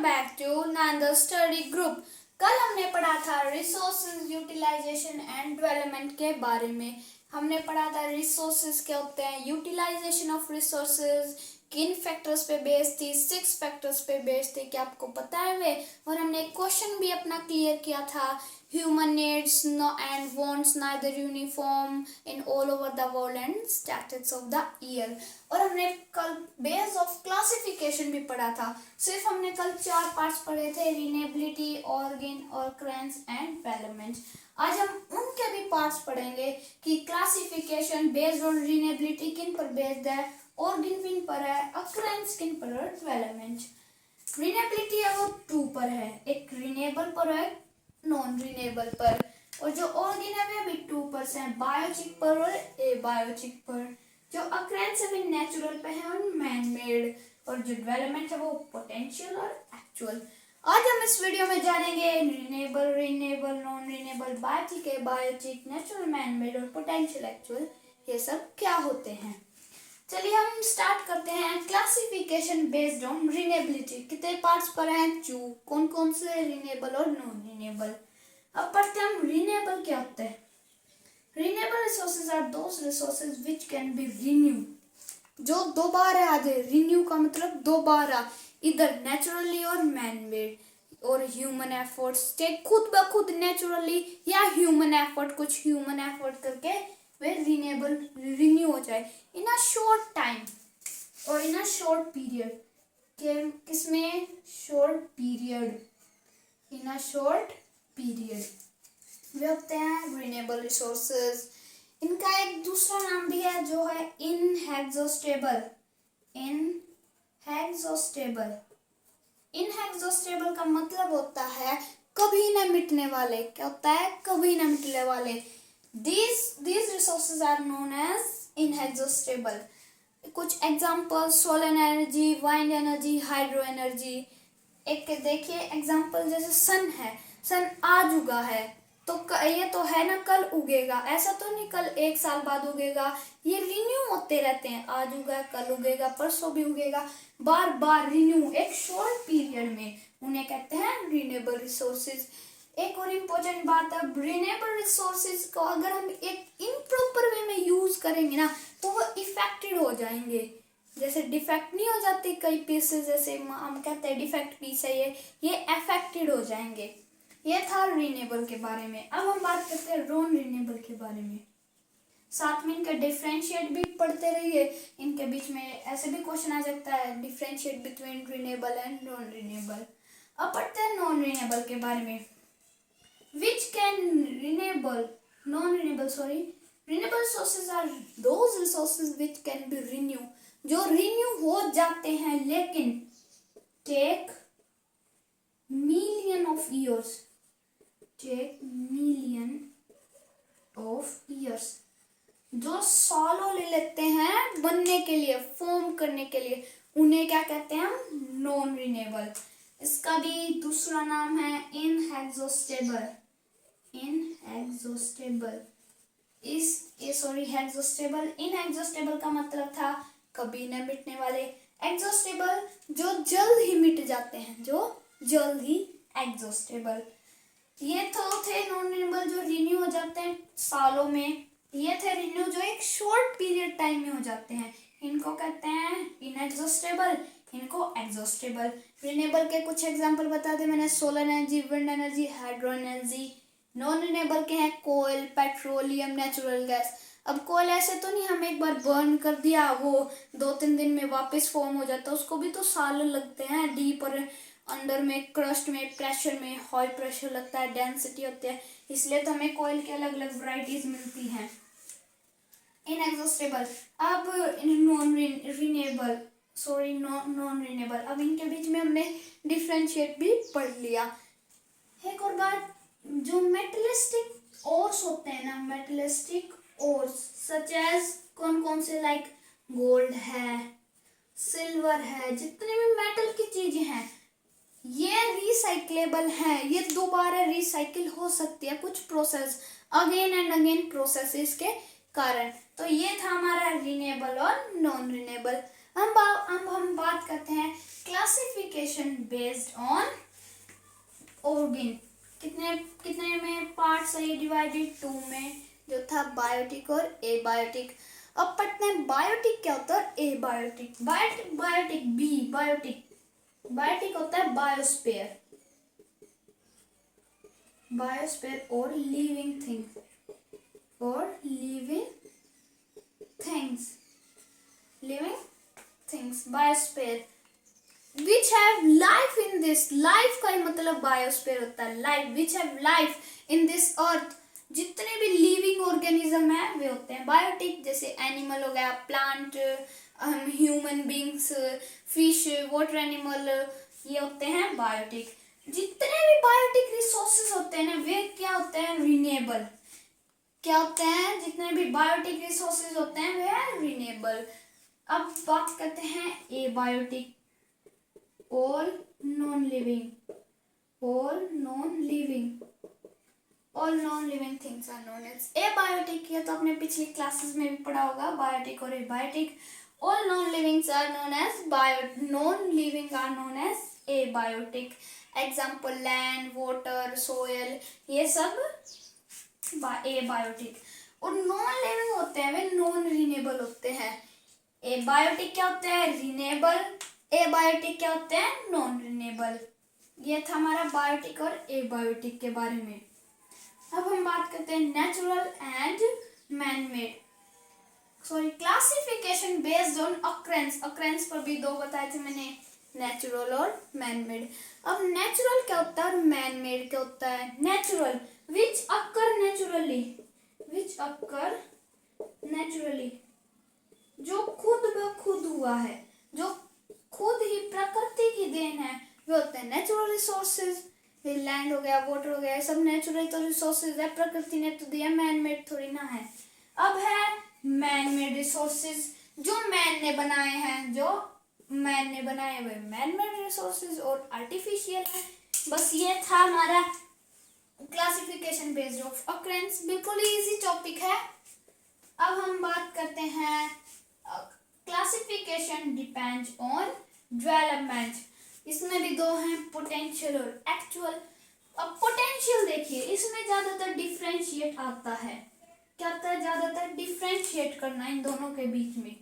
Back to another study group. कल हमने पढ़ा था रिसोर्सेज यूटिलाइजेशन एंड डेवलपमेंट के बारे में। हमने पढ़ा था रिसोर्सेज क्या होते हैं, यूटिलाइजेशन ऑफ रिसोर्सेज किन फैक्टर्स पे बेस्ड थी, 6 फैक्टर्स पे बेस्ड थी, क्या आपको पता है वे। और हमने एक क्वेश्चन भी अपना क्लियर किया था, human needs and wants neither uniform in all over the world and statistics of the year. और हमने कल बेस ऑफ क्लासिफिकेशन भी पढ़ा था। सिर्फ हमने कल 4 पार्ट्स पढ़े थे, रिनेबिलिटी, ऑर्गन, ऑकरेंस एंड डेवलपमेंट। आज हम उनके भी पार्ट्स पढ़ेंगे कि क्लासिफिकेशन बेस्ड ऑन रिनेबिलिटी किन पर बेस्ड है, ऑर्गन किन पर है, ऑकरेंस किन पर है, डेवलपमेंट। रिनेबिलिटी है वो 2 पर है, एक रिनेबल पर है, नॉन रिनेबल पर। और जो ऑर्गन है वे भी 2 पर है, बायोचिक पर और एबायोचिक पर। जो ऑकरेंस है वे नेचुरल पे है और मैन मेड। और जो डेवलपमेंट है वो पोटेंशियल और एक्चुअल। आज हम इस वीडियो में जानेंगे renewable, renewable, non renewable, biotic, abiotic, natural, man made और पोटेंशियल, एक्चुअल, ये सब क्या होते हैं। चलिए हम स्टार्ट करते हैं। क्लासिफिकेशन बेस्ड ऑन रिनेबिलिटी कितने पार्ट्स पर हैं, 2। कौन कौन से, रिनेबल और नॉन रिनेबल। अब पढ़ते हैं हम रिनेबल क्या होता है। Renewable resources are those resources which can be renew, जो दोबारा आ जाए। रिन्यू का मतलब दोबारा, इधर नेचुरली और मैन मेड और ह्यूमन एफर्ट्स, चाहे खुद ब खुद नेचुरली या ह्यूमन एफर्ट, कुछ ह्यूमन एफर्ट करके वे रिनेबल रिन्यू हो जाए इन अ शॉर्ट टाइम और इन अ शॉर्ट पीरियड। किसमें, short period, in a short period वे होते हैं रिनेबल रिसोर्सेज। इनका एक दूसरा नाम भी है जो है इनएग्जॉस्टेबल। इनएग्जॉस्टेबल, इनएग्जॉस्टेबल का मतलब होता है कभी न मिटने वाले। क्या होता है, कभी न मिटने वाले। These resources are known as inexhaustible. कुछ example, solar energy, wind energy, hydro energy. एक देखिए एग्जाम्पल, जैसे सन है, सन आज उगा है तो ये तो है ना कल उगेगा, ऐसा तो नहीं कल 1 साल बाद उगेगा। ये रिन्यू होते रहते हैं, आज उगा कल उगेगा, परसों भी उगेगा, बार बार रिन्यू एक शॉर्ट पीरियड में। उन्हें कहते हैं रिन्यूएबल रिसोर्सेज। एक और इम्पोर्टेंट बात है, रिन्यूएबल रिसोर्सेज को अगर हम एक इम्प्रॉपर वे में यूज करेंगे ना तो वो इफेक्टेड हो जाएंगे। जैसे डिफेक्ट नहीं हो जाती कई पीसेस, जैसे हम कहते हैं डिफेक्ट पीस है ये अफेक्टेड हो जाएंगे। ये था रिन्यूएबल के बारे में। अब हम बात करते हैं नॉन रिन्यूएबल के बारे में। साथ में इनका डिफरेंशिएट भी पढ़ते रहिए, इनके बीच में ऐसे भी क्वेश्चन आ सकता है, differentiate between renewable and non renewable. अब पढ़ते हैं नॉन रिन्यूएबल के बारे में। Which can renewable, non-renewable, sorry, renewable resources are those resources which can be renew, जो renew हो जाते हैं लेकिन take million of years, take million of years, जो सालों ले लेते हैं बनने के लिए, फॉर्म करने के लिए, उन्हें क्या कहते हैं हम, नॉन रिन्यूएबल। इसका भी दूसरा नाम है इनएग्जॉस्टेबल। इनएग्जॉस्टेबल इनएग्जॉस्टेबल का मतलब था कभी न मिटने वाले। एग्जॉस्टेबल जो जल्द ही मिट जाते हैं, जो जल्द ही, एग्जॉस्टेबल। ये तो थे नॉन रिन्यूएबल जो रिन्यू हो जाते हैं सालों में। ये थे रिन्यू जो एक शॉर्ट पीरियड टाइम में हो जाते हैं, इनको कहते हैं इनएग्जॉस्टेबल, इनको एग्जॉस्टेबल। रिन्यूएबल के कुछ एग्जांपल बता दे मैंने, solar energy, wind energy, hydro energy. Non renewable के हैं कोयल, पेट्रोलियम, नेचुरल गैस। अब कोयल ऐसे तो नहीं हम एक बार बर्न कर दिया वो 2-3 दिन में वापस फॉर्म हो जाता है, उसको भी तो साल लगते हैं। डीप और अंदर में क्रस्ट में प्रेशर में हाई प्रेशर लगता है, डेंसिटी होती है, इसलिए तो हमें कोयल की अलग अलग वैरायटीज मिलती हैं। इनएग्जॉस्टेबल। अब non renewable, sorry non renewable. अब इनके बीच में हमने डिफरेंशिएट भी पढ़ लिया। एक और बात, जो मेटलिस्टिक ओर्स होते हैं ना, मेटलिस्टिक ओर्स सच एज कौन कौन से, लाइक गोल्ड है, सिल्वर है, जितने भी मेटल की चीजें हैं ये रिसाइक्लेबल है, ये दोबारा रिसाइकिल हो सकती है कुछ process, again and again processes के कारण। तो ये था हमारा रिन्यूएबल और नॉन रिन्यूएबल। अब हम बात करते हैं क्लासिफिकेशन बेस्ड ऑन ऑर्गन। कितने कितने में पार्ट्स है ये डिवाइडेड? 2 में, जो था बायोटिक और एबायोटिक। अब पढ़ते हैं बायोटिक क्या होता है, एबायोटिक। बायोटिक बी बायोटिक होता है बायोस्फीयर और living things biosphere which have life in this। life का ही मतलब बायोस्फीयर होता है life, which have life in this earth। जितने भी लिविंग ऑर्गेनिज्म है वे होते हैं बायोटिक। जैसे एनिमल हो गया, plant, human beings, fish, water animal, ये होते हैं बायोटिक। जितने भी बायोटिक रिसोर्सेज होते हैं ना वे क्या होते हैं, रिन्यूएबल। क्या होते हैं, जितने भी बायोटिक रिसोर्सेज होते हैं वे हैं रिन्यूएबल। अब बात करते हैं abiotic, all non-living things are known as abiotic। ये तो आपने पिछली क्लासेस में भी पढ़ा होगा, बायोटिक और abiotic. all non-living are known as abiotic। Example land, water, soil, ये सब एबायोटिक। और नॉन लिविंग होते हैं वे नॉन रिन्यूएबल होते हैं। एबायोटिक क्या होते हैं, रिन्यूएबल। एबायोटिक क्या होते हैं, नॉन रिन्यूएबल। ये था हमारा बायोटिक और एबायोटिक के बारे में। अब हम बात करते हैं natural and manmade, classification based on occurrence पर भी 2 बताए थे मैंने, नेचुरल और मैनमेड। अब नेचुरल क्या होता है और मैनमेड क्या होता है। नेचुरल विच अकर नेचुरली, जो खुद ब खुद हुआ है, जो खुद ही प्रकृति की देन है, वे होते हैं नेचुरल रिसोर्सेज। लैंड हो गया, वाटर हो गया, सब नेचुरल तो रिसोर्सेज है, प्रकृति ने तो दिया, मैन मेड थोड़ी ना है। अब है मैन मेड रिसोर्सेज, जो मैन ने बनाए हुए मैन मेड रिसोर्सेज और आर्टिफिशियल है। बस ये था हमारा क्लासिफिकेशन बेस्ड ऑफ अक्रेंस, बिल्कुल इजी टॉपिक है। अब हम बात करते हैं क्लासिफिकेशन डिपेंड्स ऑन डेवलपमेंट। इसमें भी 2 हैं, पोटेंशियल और एक्चुअल। अब पोटेंशियल देखिए, इसमें ज्यादातर डिफरेंशिएट आता है। क्या आता है, ज्यादातर डिफरेंशिएट करना इन दोनों के बीच में।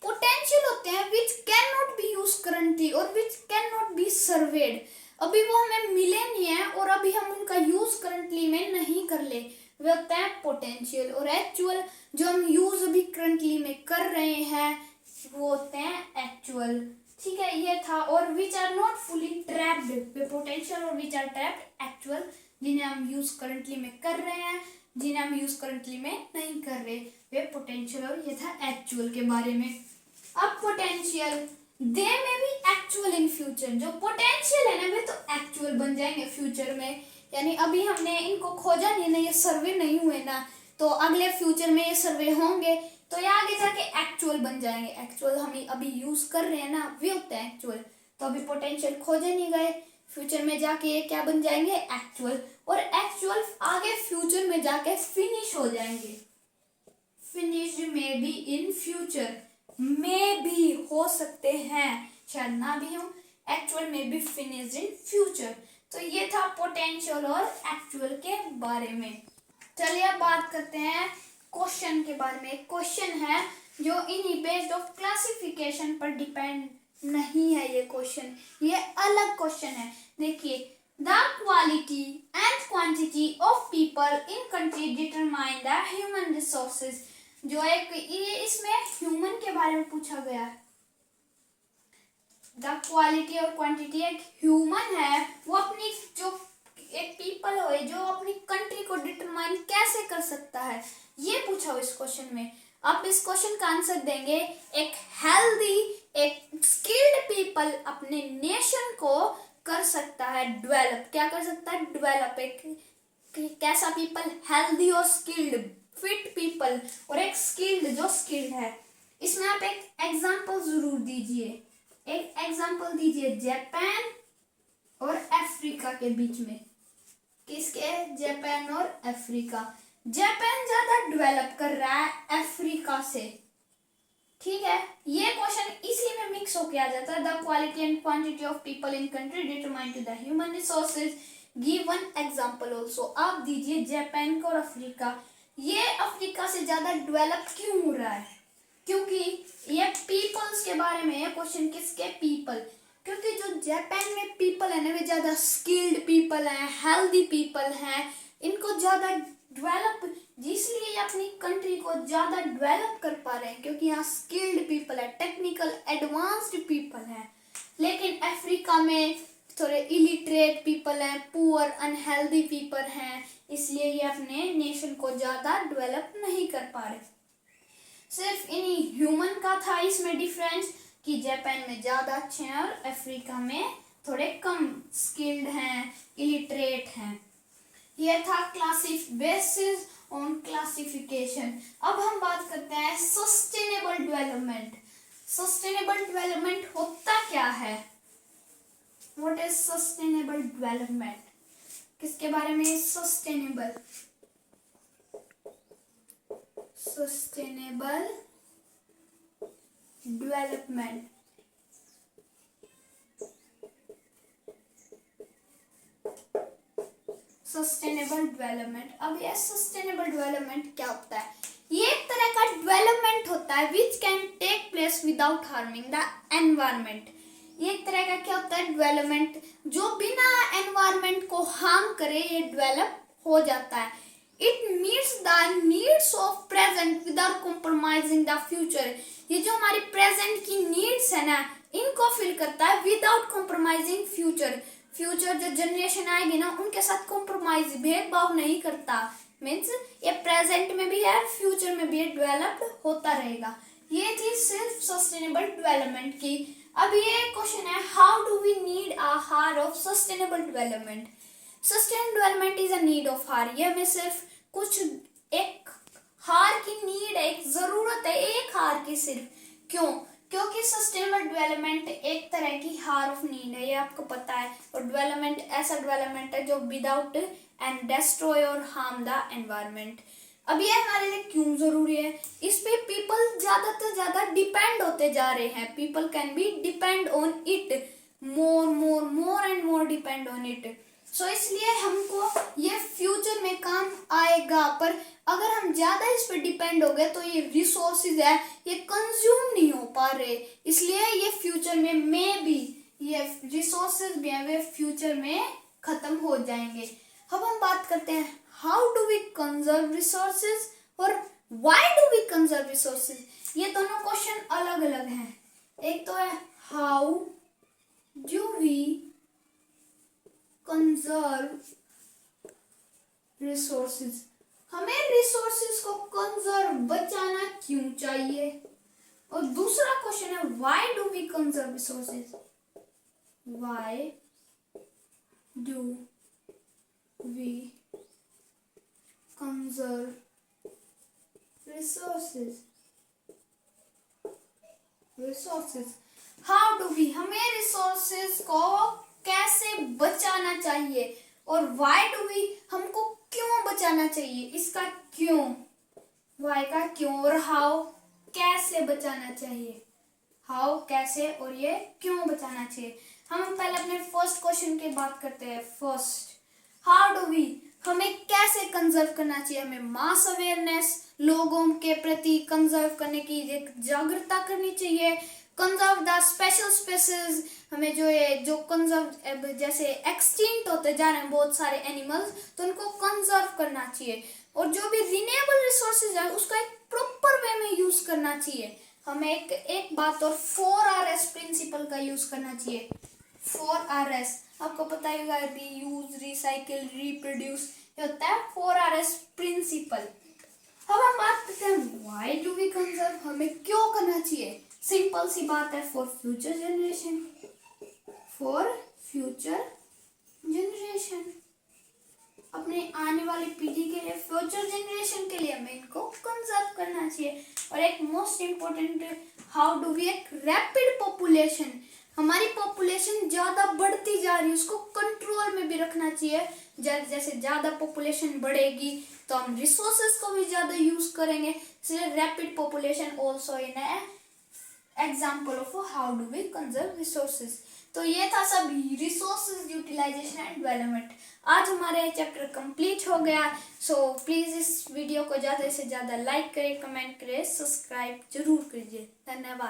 पोटेंशियल होते हैं which can not be use currently और which can not be served. अभी वो हमें मिले नहीं है और अभी हम उनका यूज करंटली में नहीं कर ले, वे होते हैं पोटेंशियल। और एक्चुअल, जो हम यूज अभी करंटली में कर रहे हैं वो होते हैं एक्चुअल। ठीक है, ये था। और which are not fully tapped, वे पोटेंशियल, और विच आर ट्रैप्ड एक्चुअल, जिन्हें हम यूज करंटली में कर रहे हैं, जिन्हें हम यूज करंटली में नहीं कर रहे, वे पोटेंशियल। और ये था एक्चुअल के बारे में। अब पोटेंशियल, दे में भी एक्चुअल इन फ्यूचर। जो पोटेंशियल है ना वे तो एक्चुअल बन जाएंगे फ्यूचर में, यानी अभी हमने इनको खोजा नहीं ना, ये सर्वे नहीं हुए ना, तो अगले फ्यूचर में ये सर्वे होंगे तो ये आगे जाके एक्चुअल बन जाएंगे। एक्चुअल हम अभी यूज कर रहे हैं ना, वे होते हैं एक्चुअल। तो अभी पोटेंशियल खोजे नहीं गए, फ्यूचर में जाके ये क्या बन जाएंगे, एक्चुअल। और एक्चुअल आगे फ्यूचर में जाके फिनिश हो जाएंगे। फिनिश्ड में भी इन फ्यूचर, में भी हो सकते हैं, शायद ना भी हो। एक्चुअल में भी फिनिश्ड इन फ्यूचर। तो ये था पोटेंशियल और एक्चुअल के बारे में। चलिए अब बात करते हैं क्वेश्चन के बारे में। क्वेश्चन है जो इन बेस्ड ऑफ क्लासिफिकेशन पर डिपेंड नहीं है। ये क्वेश्चन, ये अलग क्वेश्चन है। देखिए, the quality and quantity of people in country determine the human resources. जो एक ये इसमें ह्यूमन के बारे में पूछा गया है। द क्वालिटी और क्वांटिटी, एक ह्यूमन है, वो अपनी जो एक पीपल हो जो अपनी कंट्री को डिटरमाइन कैसे कर सकता है, ये पूछा हो इस क्वेश्चन में। आप इस क्वेश्चन का आंसर देंगे, एक हेल्दी, एक स्किल्ड पीपल अपने नेशन को कर सकता है डेवलप। क्या कर सकता है, डेवलप। एक कैसा पीपल, हेल्दी और स्किल्ड, फिट पीपल, और एक स्किल्ड जो स्किल्ड है। इसमें आप एक एग्जांपल जरूर दीजिए। एक एग्जांपल दीजिए जापान और अफ्रीका के बीच में। किसके, जापान और अफ्रीका। जापान ज्यादा डेवलप कर रहा है अफ्रीका से, ठीक है, ये क्वेश्चन इसी में मिक्स होके आ जाता है। The quality and quantity of people in country determine to the human resources, give one example also. आप दीजिए जापान को और अफ्रीका। ये अफ्रीका से ज्यादा डेवलप क्यों हो रहा है? क्योंकि ये पीपल्स के बारे में है क्वेश्चन। किसके? पीपल। क्योंकि जो जापान में पीपल है ना, वे ज्यादा स्किल्ड पीपल हैं, हेल्दी पीपल हैं, इनको ज्यादा डेवलप, इसलिए अपनी कंट्री को ज्यादा डेवलप कर पा रहे हैं क्योंकि यहाँ स्किल्ड पीपल है, टेक्निकल एडवांस्ड पीपल है। लेकिन अफ्रीका में थोड़े इलिटरेट पीपल हैं, पुअर अनहेल्दी पीपल हैं, इसलिए ये अपने नेशन को ज्यादा डेवलप नहीं कर पा रहे। सिर्फ इन्हीं ह्यूमन का था इसमें डिफरेंस कि जापान में ज्यादा अच्छे हैं और अफ्रीका में थोड़े कम स्किल्ड हैं, इलिटरेट हैं। यह था बेसिस ऑन क्लासिफिकेशन। अब हम बात करते हैं सस्टेनेबल डेवलपमेंट। सस्टेनेबल डेवलपमेंट होता क्या है? What is sustainable development? किसके बारे में? Sustainable development. Sustainable development. अब यह सस्टेनेबल डेवलपमेंट क्या होता है? ये एक तरह का डेवलपमेंट होता है which can take place without harming the environment. ये एक तरह का क्या होता है? डेवलपमेंट जो बिना एनवायरमेंट को हार्म करे, ये डेवलप हो जाता है। It meets the needs of present without compromising the future. ये जो हमारी प्रेजेंट की नीड्स है ना, इनको फिल करता है विदाउट कॉम्प्रोमाइजिंग फ्यूचर। फ्यूचर जो जनरेशन आएगी ना, उनके साथ कॉम्प्रोमाइज, भेदभाव नहीं करता। मीन्स ये प्रेजेंट में भी है, फ्यूचर में भी डेवलप्ड होता रहेगा। ये थी सिर्फ सस्टेनेबल डेवलपमेंट की। अब ये क्वेश्चन है, how do we need a hour of sustainable development? Sustainable development is a need of hour. ये हमें सिर्फ कुछ एक हार की नीड है, एक जरूरत है, एक हार की सिर्फ। क्यों? क्योंकि सस्टेनेबल डेवलपमेंट एक तरह की हार ऑफ नीड है, ये आपको पता है। और डेवलपमेंट ऐसा डेवलपमेंट है जो विदाउट एंड डिस्ट्रॉय और हार्म द एनवायरनमेंट। अब ये हमारे लिए क्यों जरूरी है? इस पे पीपल ज्यादा से ज्यादा डिपेंड होते जा रहे हैं। People can be depend on it more and more depend on it. So इसलिए हमको ये फ्यूचर में काम आएगा। पर अगर हम ज्यादा इस पर डिपेंड हो गए तो ये रिसोर्सेज है, ये कंज्यूम नहीं हो पा रहे, इसलिए ये फ्यूचर में भी ये रिसोर्सेज भी है, वे फ्यूचर में खत्म हो जाएंगे। अब हम बात करते हैं how do we conserve resources और why do we conserve resources. ये दोनों क्वेश्चन अलग अलग हैं। एक तो है how do we conserve resources, हमें रिसोर्सेज को कंजर्व, बचाना क्यों चाहिए। और दूसरा क्वेश्चन है why do we conserve resources, why do we conserve resources. How do we, हमें रिसोर्सेज को कैसे बचाना चाहिए, और व्हाई डू वी, हमको क्यों बचाना चाहिए, इसका क्यों, व्हाई का क्यों, और हाउ कैसे बचाना चाहिए, हाउ कैसे और ये क्यों बचाना चाहिए। हम पहले अपने फर्स्ट क्वेश्चन की बात करते हैं। फर्स्ट, हाउ डू वी, हमें कैसे कंजर्व करना चाहिए। हमें मास अवेयरनेस, लोगों के प्रति कंजर्व करने की एक जागरूकता करनी चाहिए। कंजर्व द स्पेशल स्पीसीज, हमें जो कंजर्व, जैसे एक्सटिंक्ट होते जा रहे हैं बहुत सारे एनिमल्स, तो उनको कंजर्व करना चाहिए। और जो भी रिन्यूएबल रिसोर्सेज है उसको एक प्रॉपर वे में यूज करना चाहिए। हमें एक बात और 4RS प्रिंसिपल का यूज करना चाहिए। 4RS आपको पता ही होगा, रीयूज, रिसाइकिल, रिप्रोड्यूस, ये होता है 4RS प्रिंसिपल। अब हम बात करते हैं व्हाई डू वी कंजर्व, हमें क्यों करना चाहिए। सिंपल सी बात है, for future generation, for future generation, अपने आने वाली पीढ़ी के लिए, फ्यूचर जनरेशन के लिए हमें इनको कंजर्व करना चाहिए। और एक most important, how do we, एक रैपिड पॉपुलेशन, हमारी पॉपुलेशन ज्यादा बढ़ती जा रही है, उसको कंट्रोल में भी रखना चाहिए। जैसे ज्यादा पॉपुलेशन बढ़ेगी तो हम रिसोर्सेज को भी ज्यादा यूज करेंगे, इसलिए rapid population also in example of how do we conserve resources. तो ये था सभी रिसोर्सेज यूटिलाइजेशन एंड डेवलपमेंट। आज हमारा ये चैप्टर कंप्लीट हो गया। सो प्लीज़ इस वीडियो को ज़्यादा से ज़्यादा लाइक करें, कमेंट करें, सब्सक्राइब जरूर कीजिए। धन्यवाद।